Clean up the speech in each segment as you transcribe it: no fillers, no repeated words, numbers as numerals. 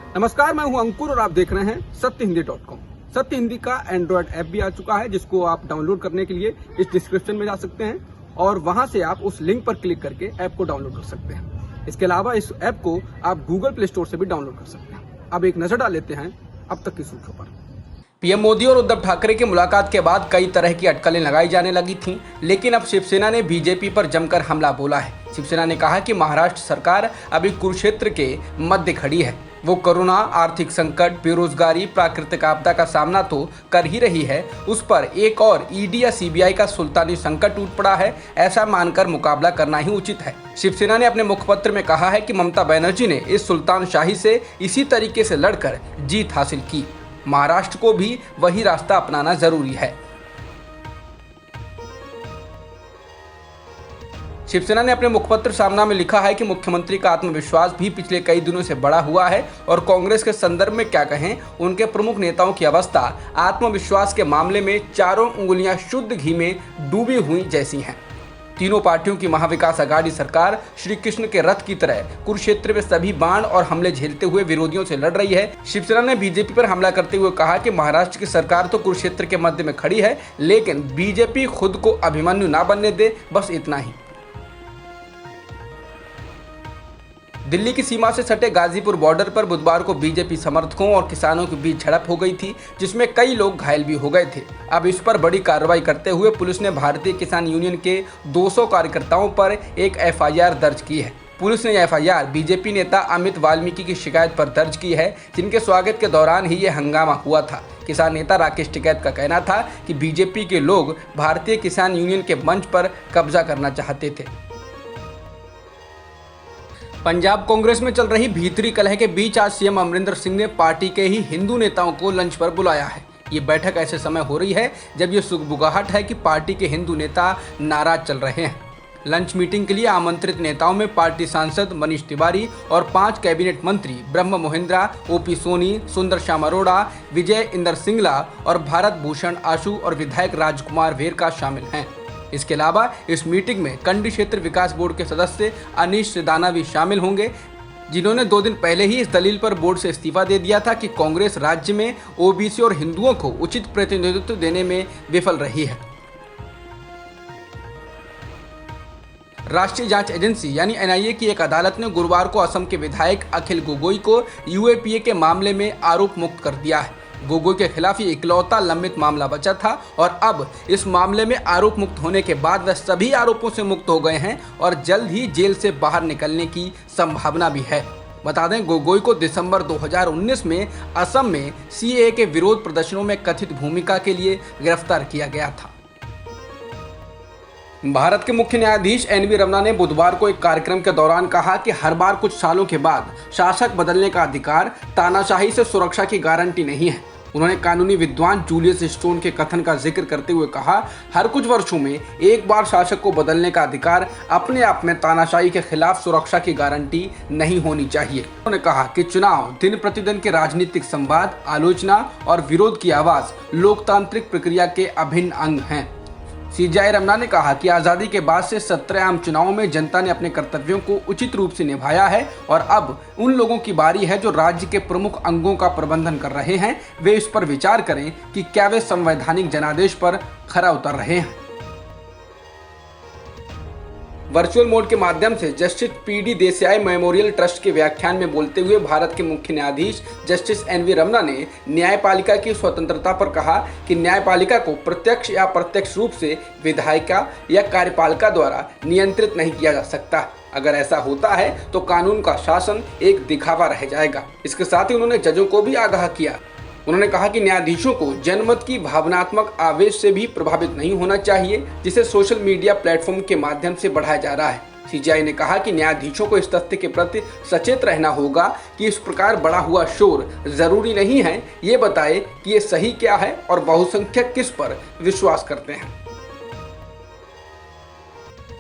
नमस्कार, मैं हूं अंकुर और आप देख रहे हैं सत्यहिंदी.com। सत्य हिंदी का एंड्रॉयड ऐप भी आ चुका है, जिसको आप डाउनलोड करने के लिए इस डिस्क्रिप्शन में जा सकते हैं और वहां से आप उस लिंक पर क्लिक करके ऐप को डाउनलोड कर सकते हैं। इसके अलावा इस ऐप को आप गूगल प्ले स्टोर से भी डाउनलोड कर सकते हैं। अब एक नजर डाल लेते हैं अब तक की सुर्खियों पर। पीएम मोदी और उद्धव ठाकरे की मुलाकात के बाद कई तरह की अटकलें लगाई जाने लगी थीं, लेकिन अब शिवसेना ने बीजेपी पर जमकर हमला बोला है। शिवसेना ने कहा कि महाराष्ट्र सरकार अभी कुरुक्षेत्र के मध्य खड़ी है। वो कोरोना, आर्थिक संकट, बेरोजगारी, प्राकृतिक आपदा का सामना तो कर ही रही है, उस पर एक और ईडी या सीबीआई का सुल्तानी संकट टूट पड़ा है। ऐसा मानकर मुकाबला करना ही उचित है। शिवसेना ने अपने मुखपत्र में कहा है कि ममता बनर्जी ने इस सुल्तान शाही से इसी तरीके से लड़कर जीत हासिल की। महाराष्ट्र को भी वही रास्ता अपनाना जरूरी है। शिवसेना ने अपने मुखपत्र सामना में लिखा है कि मुख्यमंत्री का आत्मविश्वास भी पिछले कई दिनों से बढ़ा हुआ है और कांग्रेस के संदर्भ में क्या कहें, उनके प्रमुख नेताओं की अवस्था आत्मविश्वास के मामले में चारों उंगलियां शुद्ध घी में डूबी हुई जैसी हैं। तीनों पार्टियों की महाविकास अघाड़ी सरकार श्री कृष्ण के रथ की तरह कुरुक्षेत्र में सभी बाण और हमले झेलते हुए विरोधियों से लड़ रही है। शिवसेना ने बीजेपी पर हमला करते हुए कहा कि महाराष्ट्र की सरकार तो कुरुक्षेत्र के मध्य में खड़ी है, लेकिन बीजेपी खुद को अभिमन्यु ना बनने दे, बस इतना ही। दिल्ली की सीमा से सटे गाजीपुर बॉर्डर पर बुधवार को बीजेपी समर्थकों और किसानों के बीच झड़प हो गई थी, जिसमें कई लोग घायल भी हो गए थे। अब इस पर बड़ी कार्रवाई करते हुए पुलिस ने भारतीय किसान यूनियन के 200 कार्यकर्ताओं पर एक एफआईआर दर्ज की है। पुलिस ने यह एफआईआर बीजेपी नेता अमित वाल्मीकि की शिकायत पर दर्ज की है, जिनके स्वागत के दौरान ही ये हंगामा हुआ था। किसान नेता राकेश टिकैत का कहना था कि बीजेपी के लोग भारतीय किसान यूनियन के मंच पर कब्जा करना चाहते थे। पंजाब कांग्रेस में चल रही भीतरी कलह के बीच आज सीएम अमरिंदर सिंह ने पार्टी के ही हिंदू नेताओं को लंच पर बुलाया है। ये बैठक ऐसे समय हो रही है जब ये सुगबुगाहट है कि पार्टी के हिंदू नेता नाराज चल रहे हैं। लंच मीटिंग के लिए आमंत्रित नेताओं में पार्टी सांसद मनीष तिवारी और 5 कैबिनेट मंत्री ब्रह्म मोहिंद्रा, ओपी सोनी, सुंदर श्याम अरोड़ा, विजय इंदर सिंगला और भारत भूषण आशु और विधायक राजकुमार वेरका शामिल हैं। इसके अलावा इस मीटिंग में कंडी क्षेत्र विकास बोर्ड के सदस्य अनीश सिदाना भी शामिल होंगे, जिन्होंने 2 दिन पहले ही इस दलील पर बोर्ड से इस्तीफा दे दिया था कि कांग्रेस राज्य में ओबीसी और हिंदुओं को उचित प्रतिनिधित्व देने में विफल रही है। राष्ट्रीय जांच एजेंसी यानी एनआईए की एक अदालत ने गुरुवार को असम के विधायक अखिल गोगोई को यूएपीए के मामले में आरोप मुक्त कर दिया है। गोगोई के खिलाफ ये इकलौता लंबित मामला बचा था और अब इस मामले में आरोप मुक्त होने के बाद वह सभी आरोपों से मुक्त हो गए हैं और जल्द ही जेल से बाहर निकलने की संभावना भी है। बता दें, गोगोई को दिसंबर 2019 में असम में सीएए के विरोध प्रदर्शनों में कथित भूमिका के लिए गिरफ्तार किया गया था। भारत के मुख्य न्यायाधीश एनवी रमना ने बुधवार को एक कार्यक्रम के दौरान कहा कि हर बार कुछ सालों के बाद शासक बदलने का अधिकार तानाशाही से सुरक्षा की गारंटी नहीं है। उन्होंने कानूनी विद्वान जूलियस स्टोन के कथन का जिक्र करते हुए कहा, हर कुछ वर्षों में एक बार शासक को बदलने का अधिकार अपने आप में तानाशाही के खिलाफ सुरक्षा की गारंटी नहीं होनी चाहिए। उन्होंने कहा कि चुनाव दिन प्रतिदिन के राजनीतिक संवाद, आलोचना और विरोध की आवाज लोकतांत्रिक प्रक्रिया के अभिन्न अंग हैं। सीजेआई रमना ने कहा कि आज़ादी के बाद से 17 आम चुनावों में जनता ने अपने कर्तव्यों को उचित रूप से निभाया है और अब उन लोगों की बारी है जो राज्य के प्रमुख अंगों का प्रबंधन कर रहे हैं, वे इस पर विचार करें कि क्या वे संवैधानिक जनादेश पर खरा उतर रहे हैं। वर्चुअल मोड के माध्यम से justice PD Desai memorial trust के व्याख्यान में बोलते हुए भारत के मुख्य न्यायाधीश जस्टिस एनवी रमना ने न्यायपालिका की स्वतंत्रता पर कहा कि न्यायपालिका को प्रत्यक्ष या अप्रत्यक्ष रूप से विधायिका या कार्यपालिका द्वारा नियंत्रित नहीं किया जा सकता। अगर ऐसा होता है तो कानून का शासन एक दिखावा रह जाएगा। इसके साथ ही उन्होंने जजों को भी आगाह किया। उन्होंने कहा कि न्यायाधीशों को जनमत की भावनात्मक आवेश से भी प्रभावित नहीं होना चाहिए, जिसे सोशल मीडिया प्लेटफॉर्म के माध्यम से बढ़ाया जा रहा है। सीजेआई ने कहा कि न्यायाधीशों को इस तथ्य के प्रति सचेत रहना होगा कि इस प्रकार बढ़ा हुआ शोर जरूरी नहीं है ये बताए कि ये सही क्या है और बहुसंख्यक किस पर विश्वास करते हैं।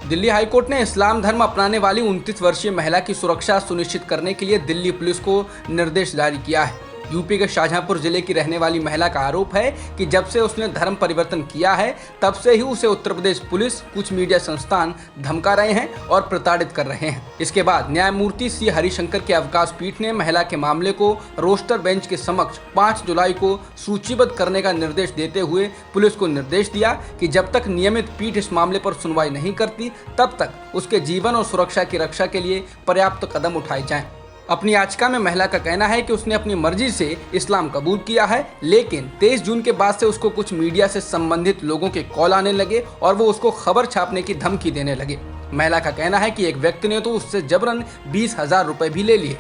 दिल्ली हाईकोर्ट ने इस्लाम धर्म अपनाने वाली 29 वर्षीय महिला की सुरक्षा सुनिश्चित करने के लिए दिल्ली पुलिस को निर्देश जारी किया है। यूपी के शाहजहांपुर जिले की रहने वाली महिला का आरोप है कि जब से उसने धर्म परिवर्तन किया है तब से ही उसे उत्तर प्रदेश पुलिस, कुछ मीडिया संस्थान धमका रहे हैं और प्रताड़ित कर रहे हैं। इसके बाद न्यायमूर्ति सी हरिशंकर की अवकाश पीठ ने महिला के मामले को रोस्टर बेंच के समक्ष 5 जुलाई को सूचीबद्ध करने का निर्देश देते हुए पुलिस को निर्देश दिया कि जब तक नियमित पीठ इस मामले पर सुनवाई नहीं करती तब तक उसके जीवन और सुरक्षा की रक्षा के लिए पर्याप्त कदम उठाए जाएं। अपनी याचिका में महिला का कहना है कि उसने अपनी मर्जी से इस्लाम कबूल किया है, लेकिन 23 जून के बाद से उसको कुछ मीडिया से संबंधित लोगों के कॉल आने लगे और वो उसको खबर छापने की धमकी देने लगे। महिला का कहना है कि एक व्यक्ति ने तो उससे जबरन 20,000 रुपए भी ले लिए।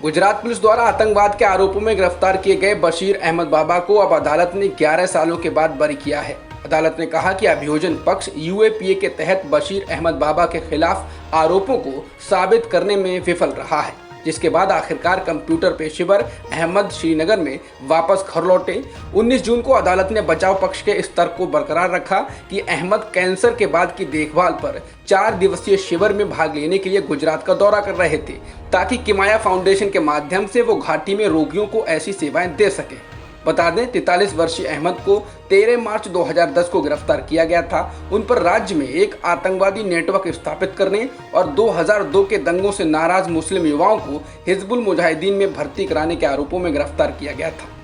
गुजरात पुलिस द्वारा आतंकवाद के आरोपों में गिरफ्तार किए गए बशीर अहमद बाबा को अब अदालत ने 11 सालों के बाद बरी किया है। अदालत ने कहा कि अभियोजन पक्ष यूएपीए के तहत बशीर अहमद बाबा के खिलाफ आरोपों को साबित करने में विफल रहा है, जिसके बाद आखिरकार कंप्यूटर पेशेवर अहमद श्रीनगर में वापस घर लौटे। 19 जून को अदालत ने बचाव पक्ष के इस तर्क को बरकरार रखा कि अहमद कैंसर के बाद की देखभाल पर 4 दिवसीय शिविर में भाग लेने के लिए गुजरात का दौरा कर रहे थे, ताकि किमाया फाउंडेशन के माध्यम से वो घाटी में रोगियों को ऐसी सेवाएं दे सके। बता दें 43 वर्षीय अहमद को 13 मार्च 2010 को गिरफ्तार किया गया था। उन पर राज्य में एक आतंकवादी नेटवर्क स्थापित करने और 2002 के दंगों से नाराज मुस्लिम युवाओं को हिजबुल मुजाहिदीन में भर्ती कराने के आरोपों में गिरफ्तार किया गया था।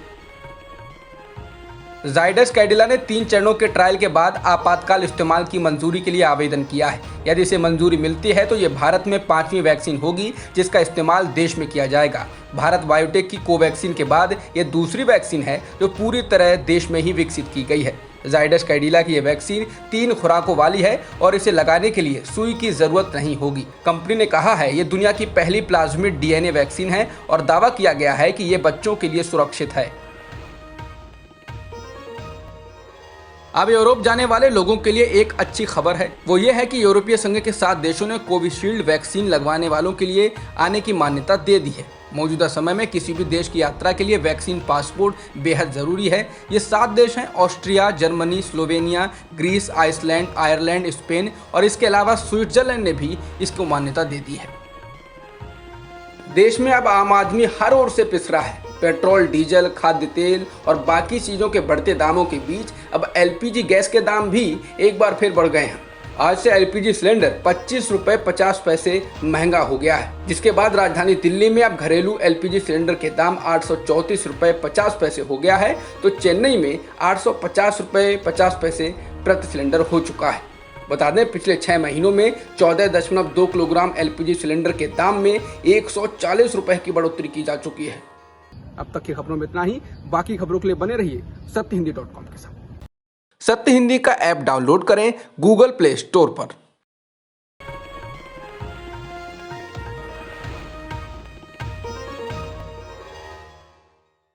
जायडस कैडिला ने 3 चरणों के ट्रायल के बाद आपातकाल इस्तेमाल की मंजूरी के लिए आवेदन किया है। यदि इसे मंजूरी मिलती है तो ये भारत में 5वीं वैक्सीन होगी जिसका इस्तेमाल देश में किया जाएगा। भारत बायोटेक की कोवैक्सीन के बाद ये दूसरी वैक्सीन है जो पूरी तरह देश में ही विकसित की गई है। जायडस कैडिला की यह वैक्सीन 3 खुराकों वाली है और इसे लगाने के लिए सुई की जरूरत नहीं होगी। कंपनी ने कहा है ये दुनिया की पहली प्लाज्मिड डीएनए वैक्सीन है और दावा किया गया है कि ये बच्चों के लिए सुरक्षित है। अब यूरोप जाने वाले लोगों के लिए एक अच्छी खबर है, वो ये है कि यूरोपीय संघ के 7 देशों ने कोविशील्ड वैक्सीन लगवाने वालों के लिए आने की मान्यता दे दी है। मौजूदा समय में किसी भी देश की यात्रा के लिए वैक्सीन पासपोर्ट बेहद जरूरी है। ये 7 देश हैं: Austria, Germany, Slovenia, Greece, Iceland, Ireland, Spain और इसके अलावा स्विट्जरलैंड ने भी इसको मान्यता दे दी है। देश में अब आम आदमी हर ओर से पिस रहा है। पेट्रोल, डीजल, खाद्य तेल और बाकी चीजों के बढ़ते दामों के बीच अब एलपीजी गैस के दाम भी एक बार फिर बढ़ गए हैं। आज से एलपीजी सिलेंडर 25 रुपए 50 पैसे महंगा हो गया है, जिसके बाद राजधानी दिल्ली में अब घरेलू एलपीजी सिलेंडर के दाम 834 रुपए 50 पैसे हो गया है, तो चेन्नई में 850 रुपए 50 पैसे प्रति सिलेंडर हो चुका है। बता दें पिछले 6 महीनों में 14.2 किलोग्राम एलपीजी सिलेंडर के दाम में 140 रुपए की बढ़ोतरी की जा चुकी है। अब तक की खबरों में इतना ही। बाकी खबरों के लिए बने रहिए सत्यहिंदी.com के साथ। सत्य हिंदी का ऐप डाउनलोड करें गूगल प्ले स्टोर पर।